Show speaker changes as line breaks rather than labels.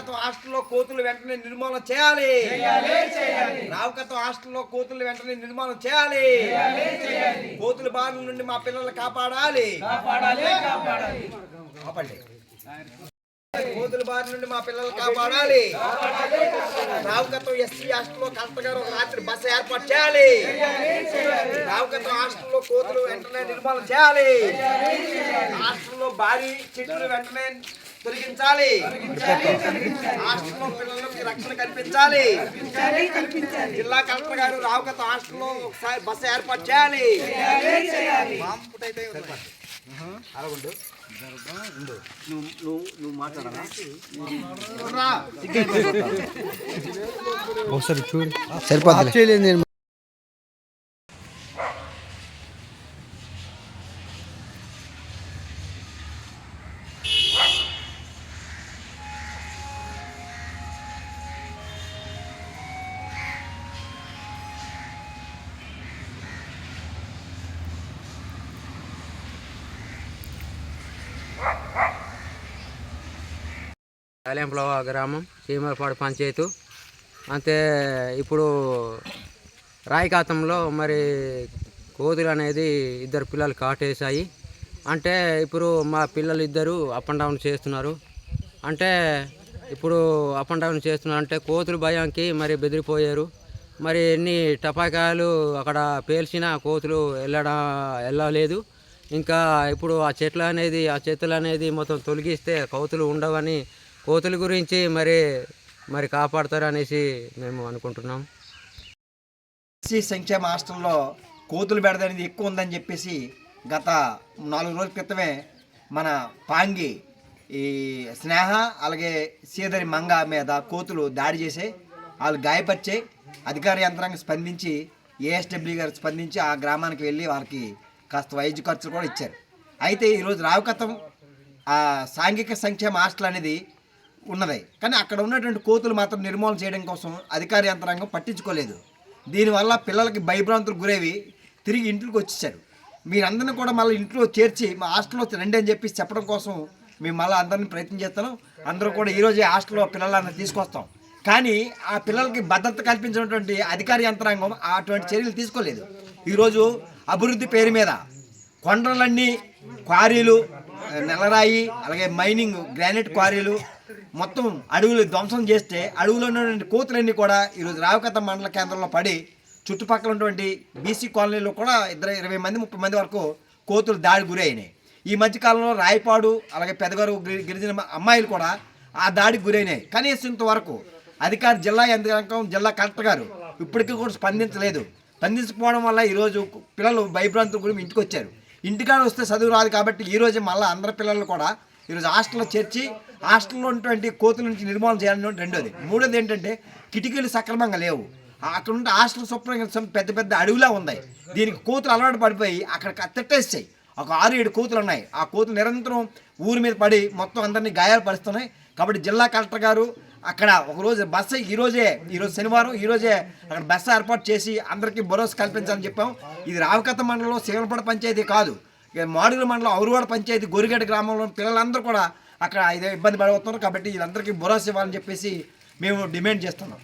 రావుకత్వం హాస్టల్లో కోతులు వెంటనే నిర్మూలన చేయాలి. రావుకత్వం హాస్టల్లో కోతులు వెంటనే నిర్మూలన చేయాలి. కోతుల బారి నుండి మా పిల్లల్ని కాపాడాలి. కోతుల బారి నుండి మా పిల్లలు కాపాడాలి. రావుకత్వం ఎస్సీ హాస్టల్లో కలెక్టర్ గారు ఒక రాత్రి బస్సు ఏర్పాటు చేయాలి. రావుకత్వం హాస్టల్లో కోతులు వెంటనే నిర్మూలన చేయాలి. హాస్టల్లో భారీ చెట్లు వెంటనే తొలగించాలి. హాస్టల్లో పిల్లలకి రక్షణ కల్పించాలి. జిల్లా కలెక్టర్ గారు రావుకత్వం హాస్టల్లో ఒకసారి బస్సు ఏర్పాటు చేయాలి. అలాగుండు నువ్వు మాట్లాడాలా
ఒకసారి చూడు సరిపోతుంది.
అలెంప్లవ గ్రామం చీమలపాడు పంచాయతీ. అంతే ఇప్పుడు రాయికాతంలో మరి కోతులు అనేది ఇద్దరు పిల్లలు కాటేశాయి. అంటే ఇప్పుడు మా పిల్లలు ఇద్దరు అప్ అండ్ డౌన్ చేస్తున్నారు. అంటే ఇప్పుడు అప్ అండ్ డౌన్ చేస్తున్నారు అంటే కోతులు భయానికి మరి బెదిరిపోయారు. మరి ఎన్ని టపాకాయలు అక్కడ పేల్చినా కోతులు వెళ్ళలేదు. ఇంకా ఇప్పుడు ఆ చెట్లు అనేది మొత్తం తొలగిస్తే కోతులు ఉండవని, కోతుల గురించి మరి కాపాడతారు అనేసి మేము అనుకుంటున్నాం.
ఎస్సీ సంక్షేమ హాస్టల్లో కోతులు బెడద అనేది ఎక్కువ ఉందని చెప్పేసి గత 4 రోజుల క్రితమే మన పాంగి ఈ స్నేహ అలాగే సీదరి మంగ మీద కోతులు దాడి చేసే వాళ్ళు గాయపరిచే అధికార యంత్రాంగం స్పందించి ఏఎస్డబ్ల్యూ గారు స్పందించి ఆ గ్రామానికి వెళ్ళి వాళ్ళకి కాస్త వైద్య ఖర్చులు కూడా ఇచ్చారు. అయితే ఈరోజు రావుకత్వం ఆ సాంఘిక సంక్షేమ హాస్టల్ అనేది ఉన్నది, కానీ అక్కడ ఉన్నటువంటి కోతులు మాత్రం నిర్మూలన చేయడం కోసం అధికార యంత్రాంగం పట్టించుకోలేదు. దీనివల్ల పిల్లలకి భయభ్రాంతులకు గురేవి తిరిగి ఇంట్లోకి వచ్చేసారు. మీరందరినీ కూడా మళ్ళీ ఇంట్లో చేర్చి మా హాస్టల్లో రండి అని చెప్పి చెప్పడం కోసం మేము మళ్ళీ అందరినీ ప్రయత్నం చేస్తాం. అందరూ కూడా ఈరోజే హాస్టల్లో పిల్లలందరూ తీసుకొస్తాం. కానీ ఆ పిల్లలకి భద్రత కల్పించినటువంటి అధికార యంత్రాంగం అటువంటి చర్యలు తీసుకోలేదు. ఈరోజు అభివృద్ధి పేరు మీద కొండలన్నీ క్వారీలు, నెలరాయి అలాగే మైనింగ్ గ్రానైట్ క్వారీలు మొత్తం అడవులు ధ్వంసం చేస్తే అడవులో ఉన్నటువంటి కోతులన్నీ కూడా ఈరోజు రావుకత్వం మండల కేంద్రంలో పడి చుట్టుపక్కల ఉన్నటువంటి బీసీ కాలనీలో కూడా 20 మంది 30 మంది వరకు కోతులు దాడి గురైనాయి. ఈ మధ్యకాలంలో రాయపాడు అలాగే పెదగారు గిరిజన అమ్మాయిలు కూడా ఆ దాడికి గురైనాయి. కనీసం ఇంతవరకు జిల్లా యంత్రాంగం జిల్లా కలెక్టర్ గారు ఇప్పటికీ కూడా స్పందించలేదు. స్పందించకపోవడం వల్ల ఈరోజు పిల్లలు భయభ్రాంతులు కూడా ఇంటికి వచ్చారు. ఇంటికాడ వస్తే చదువు రాదు కాబట్టి ఈరోజు మళ్ళీ అందరి పిల్లలు కూడా ఈరోజు హాస్టల్లో చేర్చి హాస్టల్లో ఉన్నటువంటి కోతుల నుంచి నిర్మూలన చేయాలని రెండోది. మూడోది ఏంటంటే కిటికీలు సక్రమంగా లేవు. అక్కడ ఉంటే హాస్టల్ శుభ్రంగా పెద్ద పెద్ద అడవిలా ఉన్నాయి. దీనికి కోతులు అలవాటు పడిపోయి అక్కడ తిట్టేస్తాయి. ఒక 6-7 కోతులు ఉన్నాయి. ఆ కోతులు నిరంతరం ఊరి మీద పడి మొత్తం అందరినీ గాయాలు పరుస్తున్నాయి. కాబట్టి జిల్లా కలెక్టర్ గారు అక్కడ ఒకరోజు బస్సు ఈరోజు శనివారం ఈరోజే అక్కడ బస్సు ఏర్పాటు చేసి అందరికీ భరోసా కల్పించాలని చెప్పాం. ఇది రావుకత్వం మండలంలో శివనపడ పంచాయతీ కాదు, మాడుగుల మండలం ఔరువాడ పంచాయతీ గోరిగడ్డ గ్రామంలో పిల్లలందరూ కూడా అక్కడ ఇదే ఇబ్బంది పడవుతున్నారు. కాబట్టి వీళ్ళందరికీ భరోసా ఇవ్వాలని చెప్పేసి మేము డిమాండ్ చేస్తున్నాం.